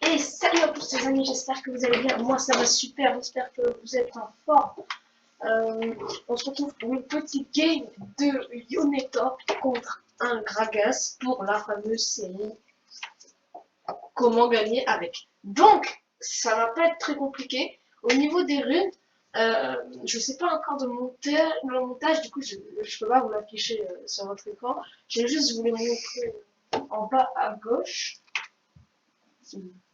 Et salut à tous les amis, j'espère que vous allez bien. Moi ça va super, j'espère que vous êtes en forme. On se retrouve pour une petite game de Yonetop contre un Gragas pour la fameuse série Comment gagner avec. Donc, ça va pas être très compliqué. Au niveau des runes, je sais pas encore de le montage, du coup je peux pas vous l'afficher sur votre écran. Je vais juste vous les montrer en bas à gauche.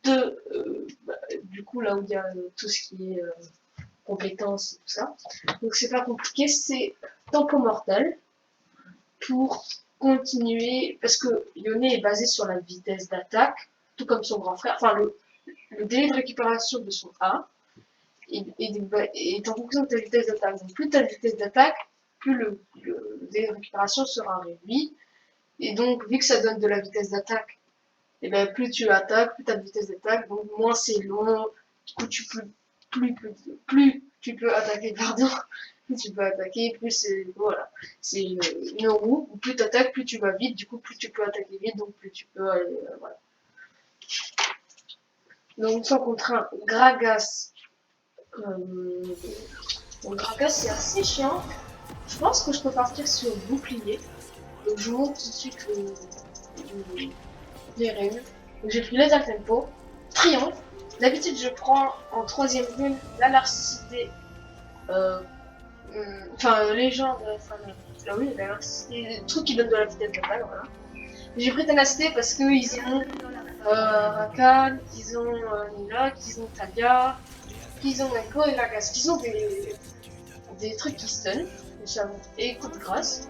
Du coup là où il y a tout ce qui est compétences et tout ça. Donc c'est pas compliqué, c'est tempo mortel pour continuer, parce que Yone est basé sur la vitesse d'attaque, tout comme son grand frère, enfin le délai de récupération de son A est en fonction de ta vitesse d'attaque. Donc plus ta vitesse d'attaque, plus le délai de récupération sera réduit. Et donc vu que ça donne de la vitesse d'attaque, et ben plus tu attaques, plus ta vitesse d'attaque, donc moins c'est long, du coup tu peux plus tu peux attaquer, pardon, plus tu peux attaquer, plus c'est voilà, c'est une roue, plus tu attaques, plus tu vas vite, du coup plus tu peux attaquer vite, donc plus tu peux aller, voilà. Donc sans contre un Gragas, donc Gragas c'est assez chiant. Je pense que je peux partir sur bouclier. Donc je vous montre tout de suite les règles. Donc j'ai pris laser tempo, triomphe. D'habitude je prends en troisième rune la narcissité, légende, oui, la narcissité, truc qui donne de la vitesse d'attaque, voilà. J'ai pris ténacité parce qu'ils ont Rakan, qu'ils ont Nila, qu'ils ont Talia, qu'ils ont Echo et Lagas, qu'ils ont des trucs qui stun, et coup de grâce.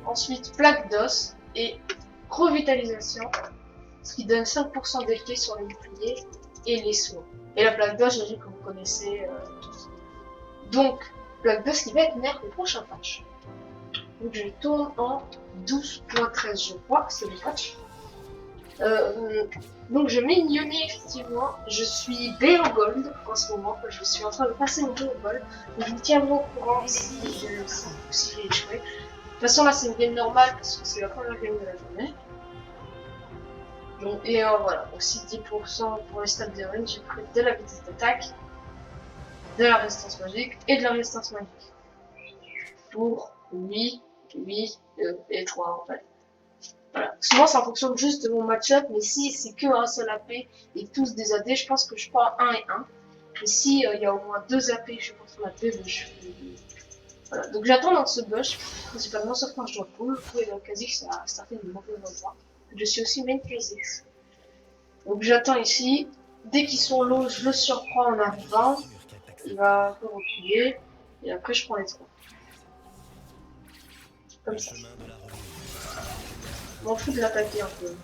Ensuite, plaque d'os et revitalisation, ce qui donne 5% d'effet sur les boucliers et les soins. Et la plaque d'os, j'imagine que vous connaissez tous. Donc, plaque d'os qui va être nerf au prochain patch. Donc je tourne en 12.13, je crois que c'est le patch. Donc je mets une Yone effectivement, je suis B en gold en ce moment, je suis en train de passer mon jeu au gold, donc je vous tiens au courant si j'ai échoué. De toute façon là c'est une game normale parce que c'est la première game de la journée. Donc, et voilà, aussi 10% pour les stats de rune, j'ai pris de la vitesse d'attaque, de la résistance magique et de la résistance magique. Pour 8 et 3 en fait. Voilà. Souvent ça fonctionne juste de mon match-up, mais si c'est que un seul AP et tous des AD, je pense que je prends 1 et 1. Mais si il y a au moins 2 AP que je contre l'AP, ben, je fais... Voilà. Donc j'attends dans ce bush, principalement sauf quand je dois pull, et dans Kha'Zix ça fait une mauvaise endroit. Je suis aussi main Kha'Zix. Donc j'attends ici, dès qu'ils sont low, je le surprends en arrivant, il va un peu reculer, et après je prends les 3. Comme ça. Je m'en fous de l'attaquer un peu.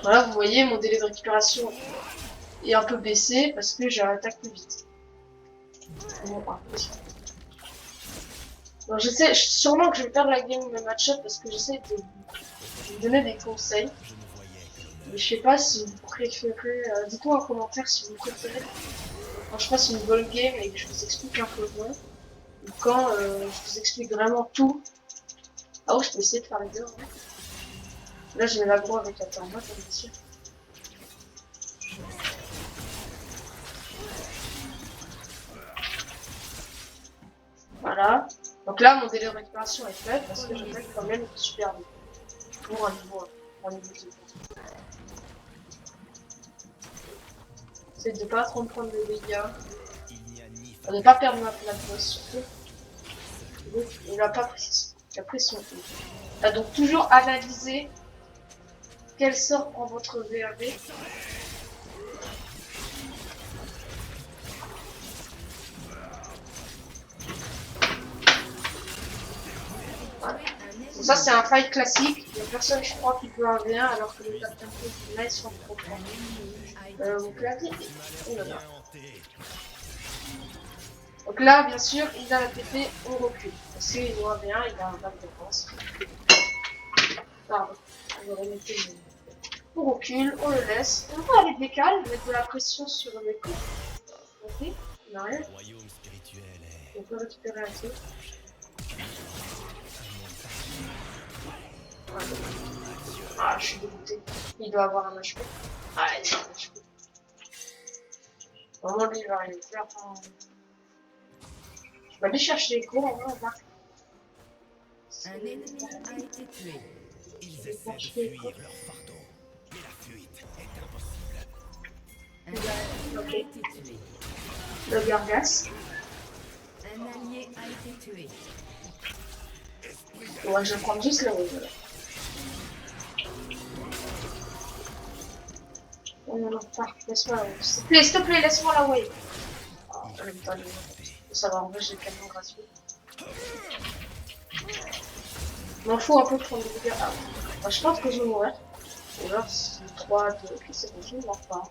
Voilà, vous voyez, mon délai de récupération est un peu baissé parce que j'attaque plus vite. Bon, alors, sûrement que je vais perdre la game de match-up parce que j'essaie de vous donner des conseils. Mais je sais pas si vous préférez, dites-moi en commentaire si vous préférez quand je fasse une bonne game et que je vous explique un peu moins, ou quand je vous explique vraiment tout. Ah oui, je peux essayer de faire les deux. Hein. Là, je mets l'aggro avec la tornade, bien sûr. Voilà. Donc là, mon délai de récupération est fait parce que j'attaque quand même super vite. Pour un niveau 2. C'est de pas trop me prendre de dégâts. De ne pas perdre ma boss surtout. Donc, il n'a pas pris son tour. Donc toujours analyser quel sort prend votre VAV. Voilà. Donc ça c'est un fight classique. Il y a personne je crois qui peut un V1 alors que les captains là ils sont trop forts. Mon clavier. Oh là là. Donc là bien sûr il a la TP, on recule. Parce qu'il doit un V1, il a un bac de défense. Pardon. On recule, on le laisse. On peut aller décaler, mettre de la pression sur les coups. Ok, il n'a rien. On peut récupérer un truc. Voilà. Ah, je suis dégoûté. Il doit avoir un HP. Ah, il a un HP. Vraiment, lui, il va rien faire. Je vais aller chercher les cours, on va voir. Un ennemi a été tué. Ils essaient de fuir leur fardeau, mais la fuite est impossible. Un ennemi Ok. a été tué. Le Gargas. Un allié a été tué. Ouais, je vais prendre juste le rouge. Oh non, non, pas. Laisse-moi la wave. S'il te plaît, laisse-moi la wave. Oh, j'aime pas les ça va, en vrai, j'ai le camion gratuit. Je m'en fous un peu de prendre des dégâts. Ah, bah, je pense que je vais mourir. Ou alors, c'est 3, 2, ok, c'est bon, je ne meurs pas.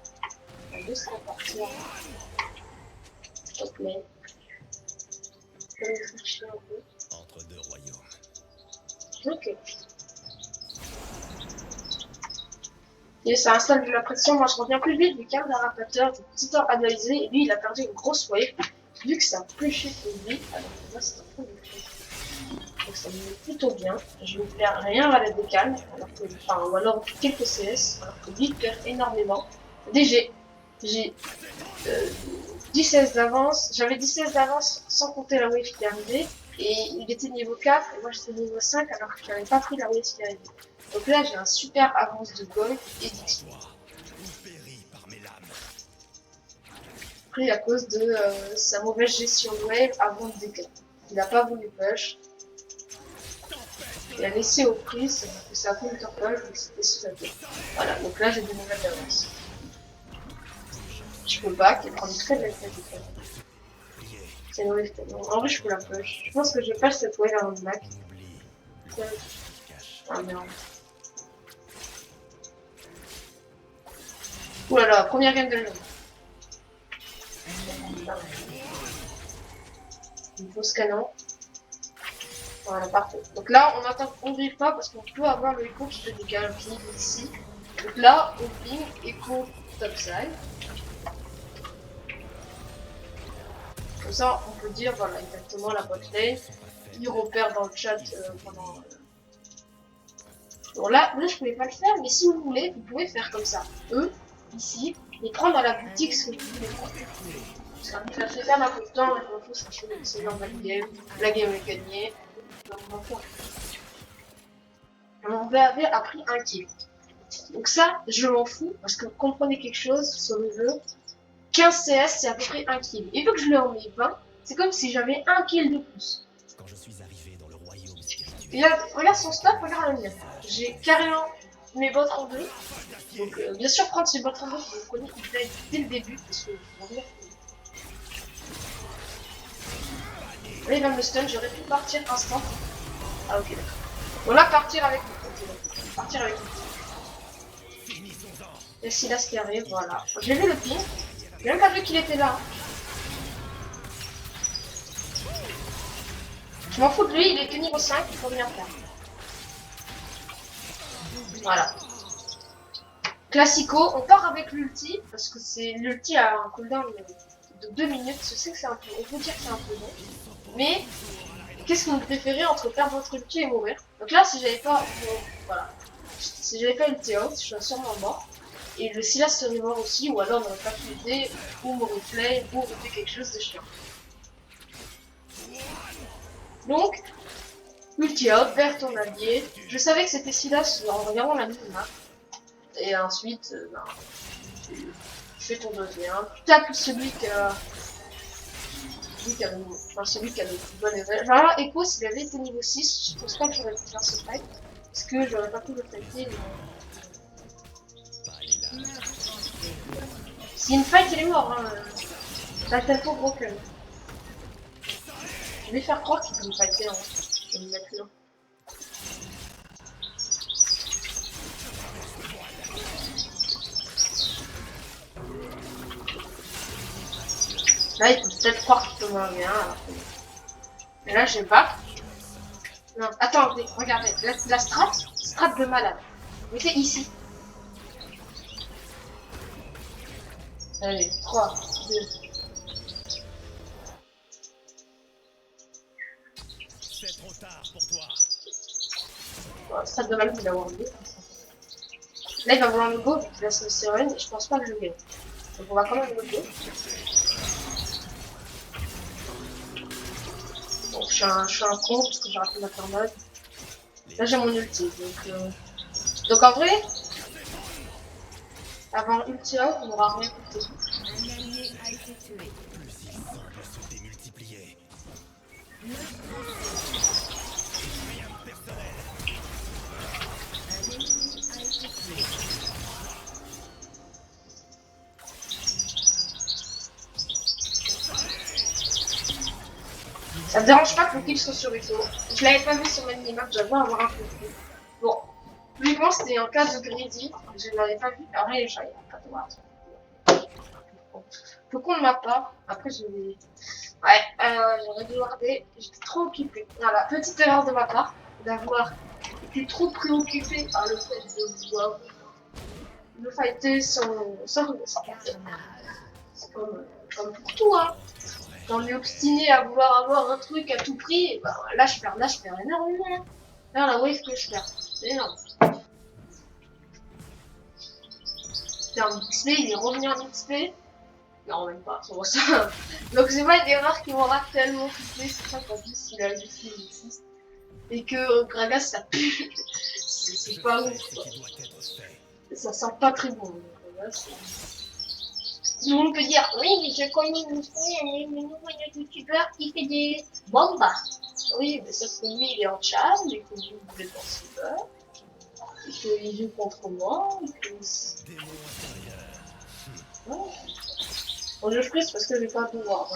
On va juste repartir. S'il te plaît. Je vais me faire chier un peu. Entre deux royaumes. Ok. Et ça installe de la pression, moi je reviens plus vite du câble d'un rapateur, du petit temps analysé, et lui il a perdu une grosse wave, vu que ça a plus cher pour lui, alors que moi c'est un peu de donc ça me met plutôt bien, je ne perds rien à la décale, alors que, enfin, ou alors quelques CS, alors que lui il perd énormément. DG, j'ai 10-16 d'avance, j'avais 10-16 d'avance sans compter la wave qui est arrivée, et il était niveau 4, et moi j'étais niveau 5 alors que je n'avais pas pris la wave qui est arrivée. Donc là j'ai un super avance de gold et d'XP. Pris à cause de sa mauvaise gestion de wave avant le déclin. Il n'a pas voulu push. Il a laissé aux prises, que ça a fait une push, donc c'était sous-attaqué. Voilà, donc là j'ai des nouvelles d'avance. Je peux back et prendre très belle tête. C'est une wave tellement. En vrai, je peux la push. Je pense que je passe cette wave avant le back. Ah merde. Oulala, première game de jeu. Une fausse canon. Voilà, parfait. Donc là, on attend qu'on griffe pas parce qu'on peut avoir le écho qui fait des galeries ici. Donc là, on ping, écho topside. Comme ça, on peut dire, voilà, exactement la bot lane. Il repère dans le chat pendant... Bon là, je pouvais pas le faire, mais si vous voulez, vous pouvez faire comme ça. Eux, ici, et prendre dans la boutique ce que vous voulez prendre. Ça fait perdre un peu de temps, mais je m'en fous, c'est dans la game. La game est gagnée. Donc, on m'en fout. On avait appris un kill. Donc ça, je m'en fous, parce que vous comprenez quelque chose sur le jeu. 15 CS, c'est à peu près un kill. Et vu que je l'ai en mes 20, c'est comme si j'avais un kill de plus. Quand je suis arrivé dans le royaume spirituel. Et là, regarde son stop, regarde le mien. J'ai carrément mes bots en deux. Donc bien sûr, prendre ces bots en deux, vous connaissez dès le début, parce que on va dire. Là, il va me stun, j'aurais pu partir instant. Ah ok, d'accord. On va partir avec lui. Partir avec lui. Et Silas qui arrive, voilà. J'ai vu le ping. J'ai même pas vu qu'il était là. Je m'en fous de lui, il est que niveau 5, il faut rien faire. Voilà. Classico, on part avec l'ulti, parce que c'est l'ulti a un cooldown de 2 minutes. Je sais que c'est un peu, on peut dire que c'est un peu long. Mais, qu'est-ce que vous préférez entre perdre votre ulti et mourir? Donc là, si j'avais pas, voilà. Si j'avais pas ulti out, je serais sûrement mort. Et le Silas serait mort aussi, ou alors on n'aurait pas pu l'aider, ou m'aurait flame, ou aurait fait quelque chose de chiant. Donc, ulti out, perds ton allié. Je savais que c'était Silas en regardant la minimap. Et ensuite, ben, tu fais ton deuxième. Tu tapes celui qui a le plus bon level. Genre là, Echo, s'il avait été niveau 6, je pense pas que j'aurais pu faire ce fight. Parce que j'aurais pas pu le fighter. Si une fight, il est mort. Hein. T'as le tempo broken. Je vais faire croire qu'il peut me fighter. Hein. Je vais me mettre là. Là, il peut peut-être croire qu'il peut m'enlever un. Mais là, je back. Non, attendez, regardez. La strat de malade. Mettez ici. Allez, 3, 2. C'est trop tard pour toi. Bon, strat de malade, il a wardé. Là, il va vouloir me go, vu qu'il a son sirène, et je pense pas que je gagne. Donc, on va quand même me go. Bon, je suis un con, parce que j'ai raté ma tornade. Là, j'ai mon ulti, donc en vrai, avant ulti out, on n'aura rien coûté. Un allié a été tué. Plus il semble se démultiplier. Un ennemi a été tué. Ça me dérange pas que le kill soit sur Echo. Je l'avais pas vu sur ma minimap, j'avoue avoir un peu plus. Bon, logiquement c'était un cas de greedy, je ne l'avais pas vu. Alors là, j'avais pas de voir. Faut qu'on de ma part. Après, je vais. Ouais, j'aurais dû warder. J'étais trop occupée. Voilà, petite erreur de ma part d'avoir été trop préoccupée par le fait de vouloir me fighter sans Carnage. c'est comme pour tout, hein. Quand on est obstiné à vouloir avoir un truc à tout prix, bah, là je perds énormément. Là, la wave que je perds, c'est énorme. C'était en XP, il est revenu en XP. Non, même pas, c'est ça. Donc c'est pas une erreur qui m'aura tellement coûté, c'est ça qu'en plus il a juste il existe. Et que Gragas ça pue. C'est pas ouf, Ce quoi. qui doit être fait. Ça sent pas très bon. Donc, là, tout le monde peut dire oui, mais je connais le nouveau youtubeur qui fait des bombes. Oui, mais sauf que lui il est en chat, et que vous êtes en cyber, et qu'il joue contre moi, et que. Démon intérieur. Ouais. Bon, je prise parce que je vais pas pouvoir.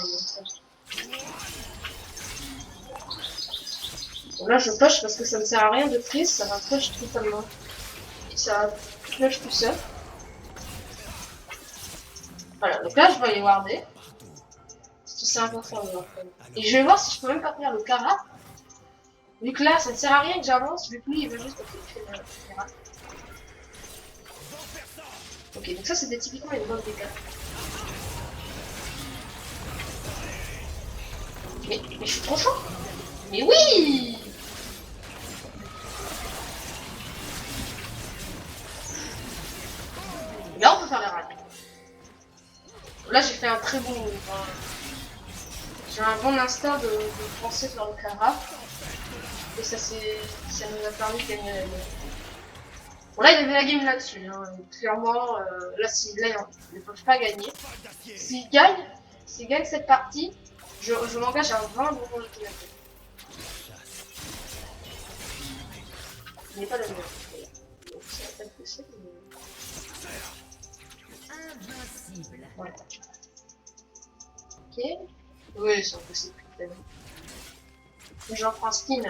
Bon, là je push parce que ça ne sert à rien de prise, ça va push totalement. Et ça va push tout seul. Voilà, donc là je vais aller warder. C'est important de voir. Et je vais voir si je peux même pas faire le Kara. Vu que là ça ne sert à rien que j'avance, vu que lui il veut juste faire le Kara. Ok, donc ça c'était typiquement une bonne dégâts. Mais je suis trop chaud. Mais oui! Là on peut faire les rats. Là j'ai fait un très bon move. Hein. J'ai un bon instinct de penser faire le Kara. Et ça nous a permis de gagner la game. Bon là il y avait la game là-dessus. Hein. Clairement, là ils ne peuvent pas gagner. S'ils gagnent cette partie, je m'engage à 20 bonbons de la game. Il n'est pas le meilleur. Donc c'est pas possible. Invincible. Voilà. Ok. Oui, c'est impossible. J'en prends spin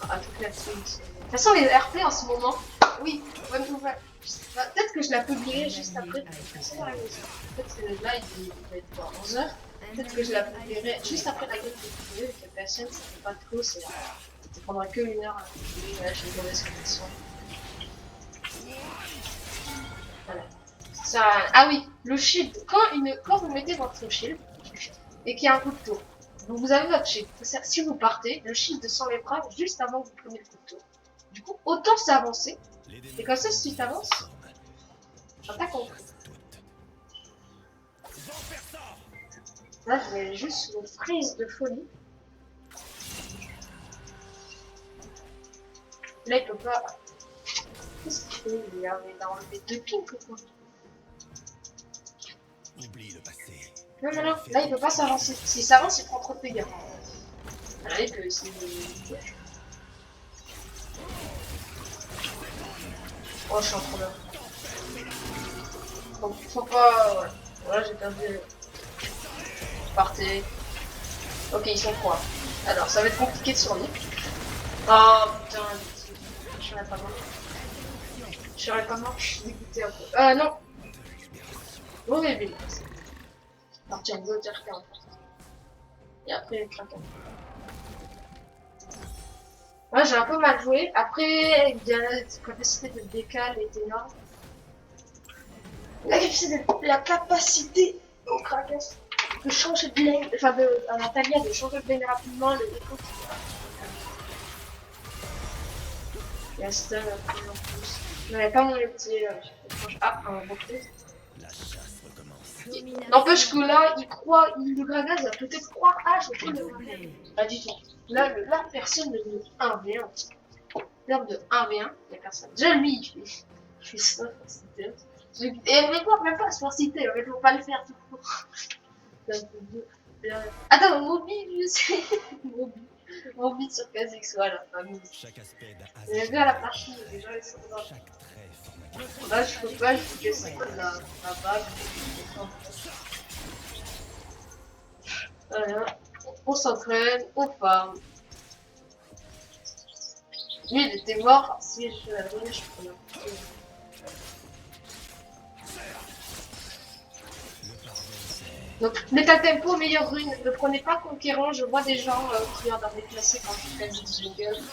à toute la team. De toute façon, les RP en ce moment, oui, bonne nouvelle. Peut-être que je la publierai juste après. Peut-être que là, il va être à 11h. Peut-être que je la publierai juste après la game de publier, avec la personne, ça fait pas trop, ça prendra que 1 heure à publier. Voilà, j'ai une mauvaise connexion. Voilà. Ça... Ah oui, le shield. Quand vous mettez votre shield et qu'il y a un coup de tour, donc vous avez votre shield. Si vous partez, le shield s'enlèvera juste avant que vous preniez le coup de tour. Du coup, autant s'avancer. Et comme ça, si tu avances, attaque en coup. Là, je vais juste me freeze de folie. Là, il peut pas. Qu'est-ce qu'il fait? Il a enlevé 2 pings ou quoi? Oublie le passé. Non, non, non, là il peut pas s'avancer. S'il s'avance, il prend trop de dégâts. Là, il peut essayer de. Oh, je suis en trop bien. Donc, faut pas. Ouais. Voilà, j'ai perdu. Partez. Ok, ils sont 3. Alors, ça va être compliqué de survivre. Oh putain, je serais pas mort. Je serais pas mort, je suis dégoûté un peu. Non. Mauvais build. Partir en bloquer en fait. Et après, craquer. Ouais, j'ai un peu mal joué. Après, la capacité de décal est énorme. La capacité au Krakas de changer de lane, enfin à Natalia de changer de lane rapidement, le défaut qui. Et un stun un peu en plus. n'avais pas mon ulti. Ah, un bouclier. La chasse recommence. N'empêche que là, le Gragas va peut-être croire, ah, je peux le Doublé. Pas du tout. Là, personne ne veut 1v1. L'heure de 1v1, il n'y a personne. Déjà, lui, il fait ça, forcité. Et même pas forcité, il ne faut pas le faire tout court. Attends, Moby, lui aussi. Moby sur Kha'Zix, voilà. Chaque aspect d'un J'ai vu à la partie, les gens ils sont là. chaque trait forme un Là, je peux pas, je dis que c'est quoi la bague. Voilà. On s'entraîne, on farm. Lui, il était mort. Si je l'avais, je pourrais l'apporter. Donc, méta tempo, meilleure rune. Ne prenez pas conquérant. Je vois des gens qui viennent d'en déplacer quand je fais du jungle.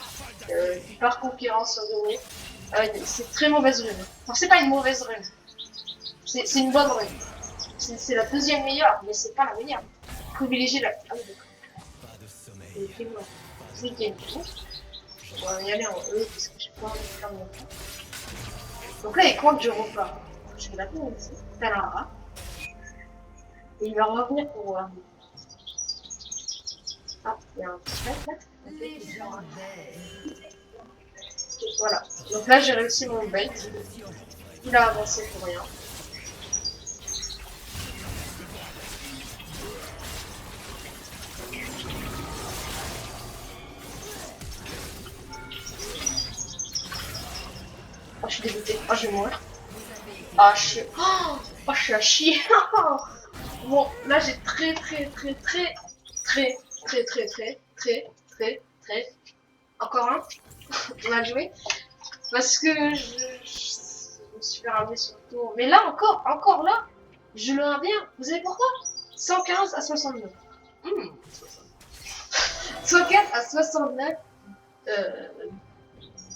Qui par conquérant sur donné. C'est très mauvaise rune. Enfin, c'est pas une mauvaise rune. C'est une bonne rune. C'est la deuxième meilleure, mais c'est pas la meilleure. Privilégiez la. Ah oui, d'accord. pas de sommeil. C'est nickel. On va y aller en E parce que j'ai pas envie de faire mon temps. Donc là, il compte, je repars. Je vais l'attendre ici. T'as un rat. Et il va revenir pour voir. Ah, il y a un petit trait là. Légendaire. Voilà. Donc là, j'ai réussi mon bait. Il a avancé pour rien. Oh, je suis dégoûtée. Oh, je vais mourir. Ah, je suis... Oh, je suis à chier. Bon, là, j'ai très... Encore un. On a joué. Parce que je me suis fait ramener sur le tour. Mais là, encore là, je le reviens. Vous savez pourquoi? 115 à 69. 115 à 69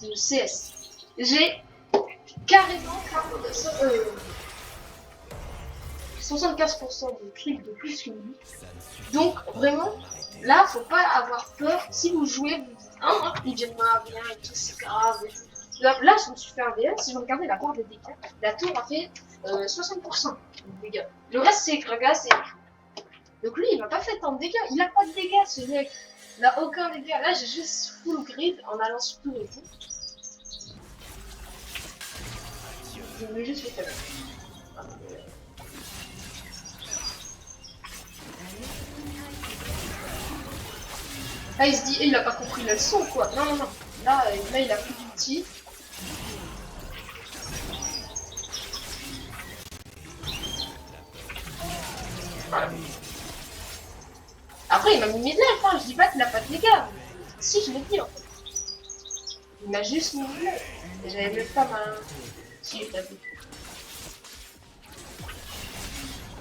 de CS. J'ai carrément 75% de clics de plus que lui. Donc vraiment, là, faut pas avoir peur. Si vous jouez, vous dites ah, il vient de bien et tout, c'est grave. Là, je me suis fait un dégât. Si vous regardez la barre des dégâts, la tour a fait 60% de dégâts. Le reste, c'est Gragas et. Donc lui, il m'a pas fait tant de dégâts. Il a pas de dégâts, ce mec. Il n'a aucun dégât. Là, j'ai juste full grid en allant sur tout et tout. Je voulais juste faire ça. Ah, il se dit, il a pas compris la leçon, quoi. Non. Là, il a plus d'ulti. Voilà. Après, il m'a mis mid-life, hein. Je dis pas qu'il a pas de dégâts. Si, je l'ai dit, en fait. Il m'a juste mis mid-life. J'avais même pas ma... Si, je l'avais.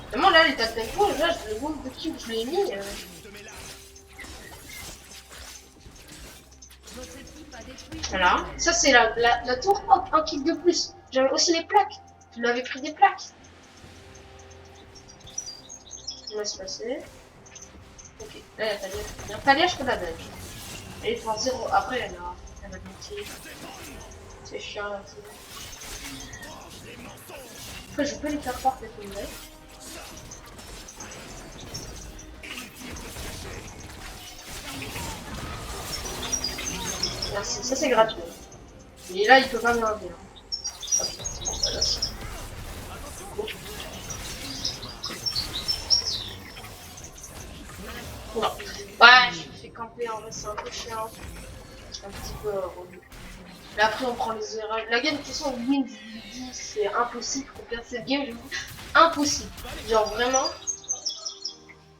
Vraiment, là, l'état de tempo, là, le nombre de kills que je lui ai mis... Voilà, ça c'est la tour, hop, un kill de plus. J'avais aussi les plaques. Je lui avais pris des plaques. On va se passer. Ok, là il y a Talia. Talia, je peux la dodge. Elle est pour 0. Après, elle a métier. C'est chiant là. Après, je peux lui faire croire quelque chose. Merci, ça c'est gratuit. Et là, il peut pas me l'enlever. Non. Ouais, je me fais camper en vrai, c'est un peu chiant. Un petit peu relou. Mais après, on prend les erreurs. La game, de toute façon, win, c'est impossible pour perdre cette game. Je vous dis, impossible. Genre vraiment.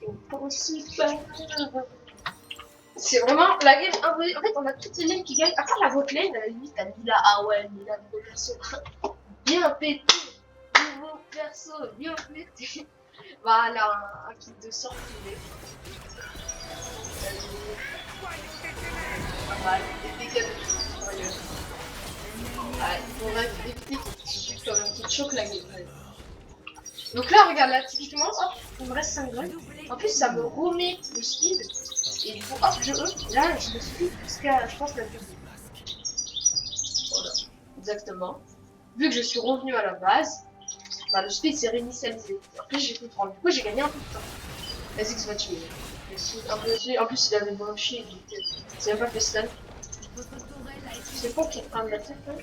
Impossible. C'est vraiment la game impossible. En fait, on a toutes les lanes qui gagnent. À part la vote lane, à la limite, t'as mis là, ah ouais, mais là, nouveau perso. Bien pété. Nouveau perso, bien pété. Voilà, un kit de sort privé. Pas mal, des dégâts de fou, sérieux. Ouais, on va éviter qu'il tue quand même, qu'il choque la game. Donc là, regarde, là, typiquement, hop, il me reste 5 grammes. En plus, ça me remet le speed. Et du coup, hop, là, je me speed jusqu'à, je pense, la double. Voilà, exactement. vu que je suis revenu à la base, bah, le speed s'est réinitialisé. Après, j'ai pu prendre. Du coup, j'ai gagné un peu de temps. Vas-y, que ça va tuer. En plus, il avait bon chier. C'est même pas fait stun. Votre tourelle a été C'est pas qui est en train de la tête, hein.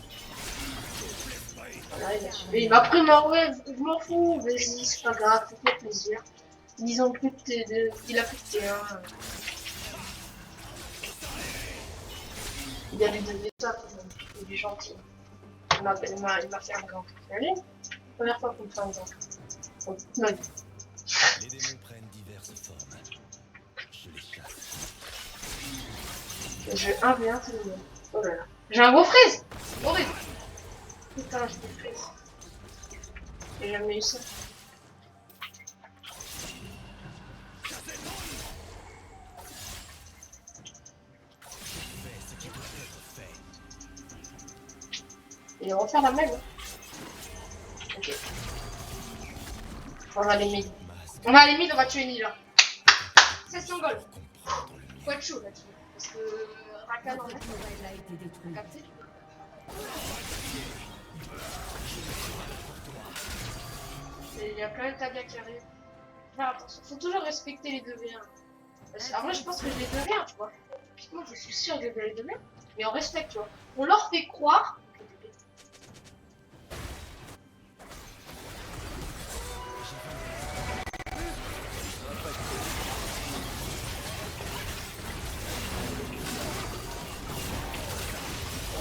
Voilà, il a tué. Il m'a pris ma wave. Je m'en fous. Vas-y, c'est pas grave. Fais-moi plaisir. Ils ont plus de il a plus de T1. Il a lui donné ça. Il est gentil. Il m'a fait un grand. Allez, première fois qu'on me fait un grand. En toute ma vie. Les démons prennent diverses formes. Je les chasse. Je 1v1 tout le monde. Oh là là. J'ai un gros fraise. Horrible. Putain, j'ai des fraises. J'ai jamais eu ça. Fais ce qui doit être fait. Et on va faire la même. Hein. Ok. On va aller mid. Masque. On va aller mid, on va tuer Nila. C'est son goal. Comprendre le Faut être chaud là-dessus. Parce que Rakan en votre a tourelle a été détruite. capté. Et il y a plein de tagas qui arrivent. Faire attention. Faut toujours respecter les 2v1. En vrai, je pense que je les 2v1, tu vois. Moi, je suis sûr que je vais les 2v1. Mais on respecte, tu vois. On leur fait croire.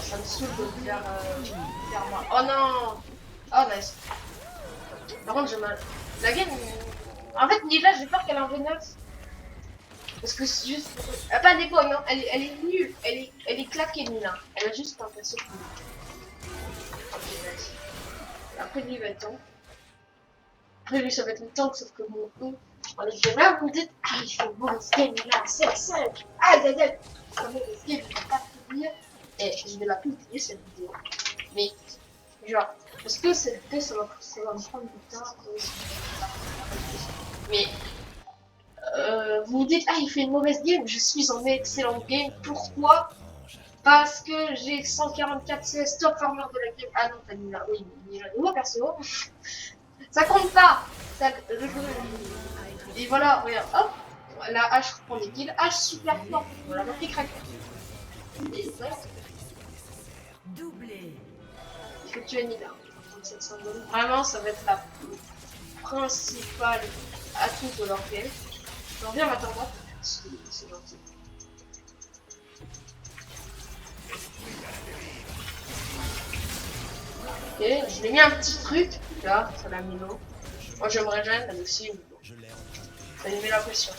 Ça me saoule de faire moi. Oh non. Oh nice. Par contre, j'ai mal. La game. En fait, Nila, j'ai peur qu'elle en V9. Parce que c'est juste. Pas des points, non. Elle est nulle. Elle est claquée, Nila. Elle a juste un perso. Ok, vas-y. Après, lui, il va être tank. Après, lui, ça va être le tank, sauf que mon E. On est bien là, vous me dites. Ah, il fait une mauvaise game, Nila. 7-5. Ah, Daniel. C'est une mauvaise game, je vais pas publier. Et je vais la publier, cette vidéo. Mais, genre. Parce que cette vidéo, ça va me prendre du temps. Mais. Vous vous dites, ah, il fait une mauvaise game, je suis en excellente game. Pourquoi? Parce que j'ai 144 CS top farmer de la game. Ah non, t'as mis là, oui, il a nouveau perso. Ça compte pas. Ça, et voilà, regarde, hop, la hache reprend des kills. Hache super fort. Voilà, ma pique craque. Et voilà, Doublé. il faut tuer Nida. Vraiment, ça va être la principale atout de leur game. J'en viens maintenant, moi. C'est gentil. Ok, je lui ai mis un petit truc. Là, ça l'a mis l'eau. Moi, je me régène, elle aussi. Mais bon. Je l'ai entendu. Ça lui met la pression.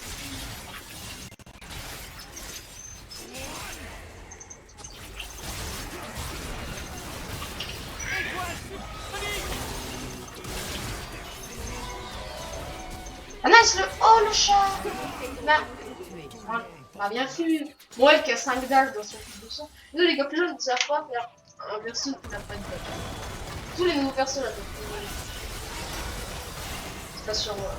Ah nice le... Oh le chat. On a bien vu. Moi, elle qui a 5 dash dans son coup de sang. Nous, les gars plus jeunes ne savent pas faire un perso qui n'a pas de dash. Tous les nouveaux persos là, c'est pas sur moi.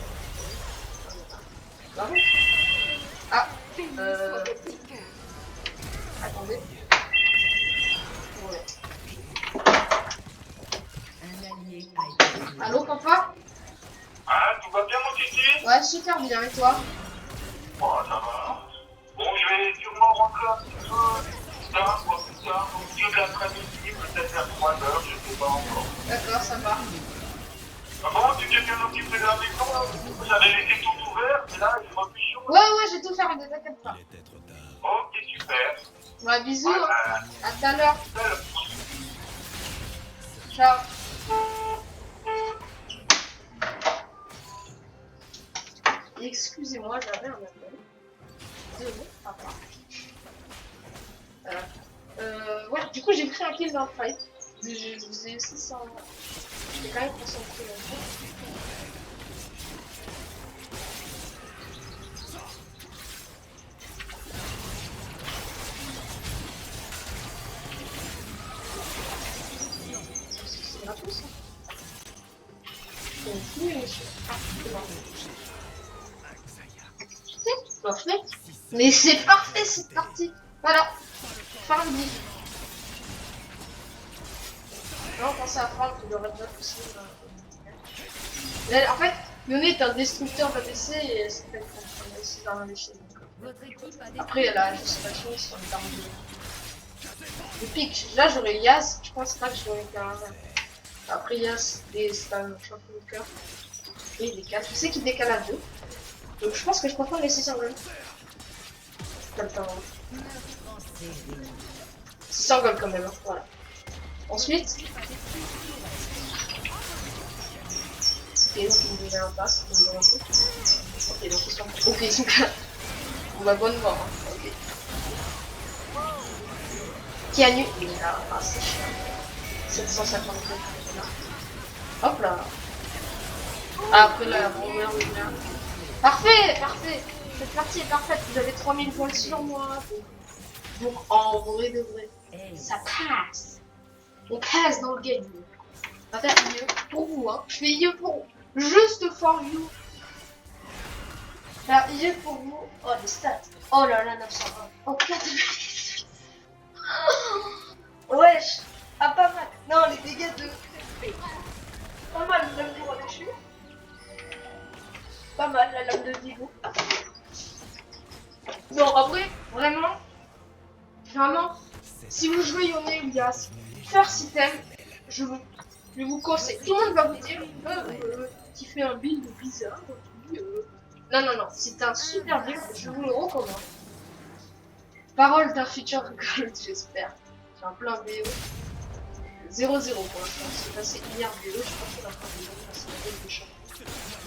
Ah, attendez. Ouais. Un allié a été tué. Allô, papa? Ah, tout va bien mon titi? Ouais, super bien, et toi? Bon, ça va. Bon, je vais sûrement rentrer un petit peu tard, quoi, plus tard, au milieu de l'après-midi, peut-être vers 3 heures, je sais pas encore. D'accord, ça va. Ah bon, tu t'es bien occupé de la maison, là? J'avais laissé tout ouvert, et là, je me suis chaud. Ouais, j'ai tout fait, ne t'inquiète pas. Il était trop tard. Ok, super. Ouais, bisous, hein. Voilà. À tout à l'heure. Salut. Ciao. Excusez-moi, j'avais un appel. Désolé, papa. Ouais, du coup, j'ai pris un kill dans le fight. Je vous ai aussi ça. J'étais quand même concentré là-dessus. C'est gratuit ça. C'est une fille, monsieur. Ah, c'est bon. Parfait. Mais c'est parfait, c'est parti. Voilà. Farm vraiment penser à prendre le Red Buff aussi. Là, en fait, Yone est un destructeur d'ADC et elle s'appelle aussi dans l'ADC. Votre équipe a détruit Après, elle a, je sais pas si sur les armes de pique. Là, j'aurais Yas, je pense pas que j'aurais qu'un. Après, Yas, c'est un champion de cœur. Et il décale. Je sais qu'il décale à 2. Donc, je pense que je préfère laisser Sangon. Comme ça. 600 gold quand même, hein. Voilà. Ensuite, ok, donc ils me déjà un pass, ok, donc ils sont. Ok, ils sont là. On va bonne mort, hein. Ok. Qui a nu? Il est là, ah, c'est chiant. 750 là. Hop là. Ah, après la Romer, oui, là. Parfait, parfait. Cette partie est parfaite, vous avez 3000 points sur moi. Donc en vrai de vrai, ça passe. On passe dans le game. On va faire mieux pour vous, hein. Je fais mieux pour vous. Juste for you. Faire mieux pour vous. Oh, les stats. Oh là là, 920. Oh, 4,18. Wesh. Ah, pas mal. Non, les dégâts de... Pas mal, le lame du roi déchu. Pas mal, la lame de Vigo. Non, en vrai, vraiment, si vous jouez Yone ou Yas, first item, je vous conseille. Tout le monde va vous dire qui fait un build bizarre. Non, non, non, c'est un super build, je vous le recommande. Parole d'un futur gold, j'espère. J'ai un plein BO. 0-0 pour l'instant, c'est passé hier BO, je pense qu'on a pas de BO parce que c'est des champs.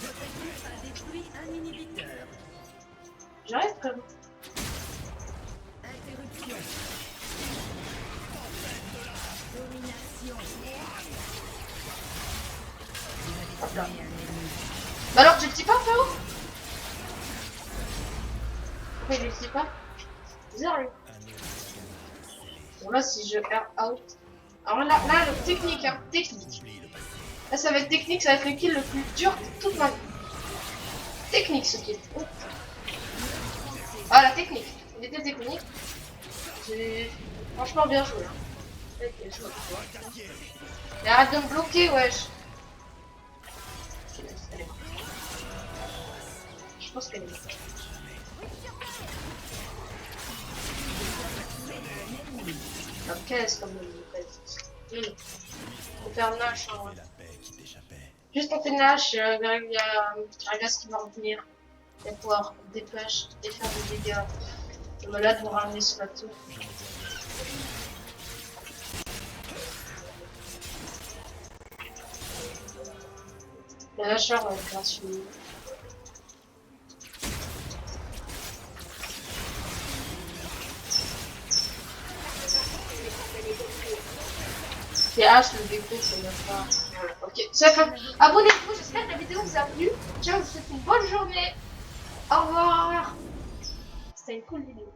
Votre équipe a détruit un inhibiteur. J'arrête quand même. Interruption. Domination. Vous avez tué un ennemi. Bah alors tu le dis pas, frérot? Pourquoi il le dit pas? Bizarre lui. Bon là si je air out. Alors là le technique hein, technique. Là ça va être technique, ça va être le kill le plus dur de toute ma vie. Technique ce kill. Oh. Ah la technique. Il était technique. J'ai franchement bien joué. Hein. Mais arrête de me bloquer wesh. Je pense qu'elle est morte. La caisse comme le on fait un Nash. Hein. Juste on fait Nash, il y a un gars qui va revenir. Et pouvoir dépêcher et faire des dégâts. Le malade va ramener sur la tour. Le lâcheur va être gratuit. C'est H le défaut, c'est même pas. Voilà, ok. Abonnez-vous, j'espère que la vidéo vous a plu. Ciao, je vous souhaite une bonne journée. Au revoir. C'était une cool vidéo.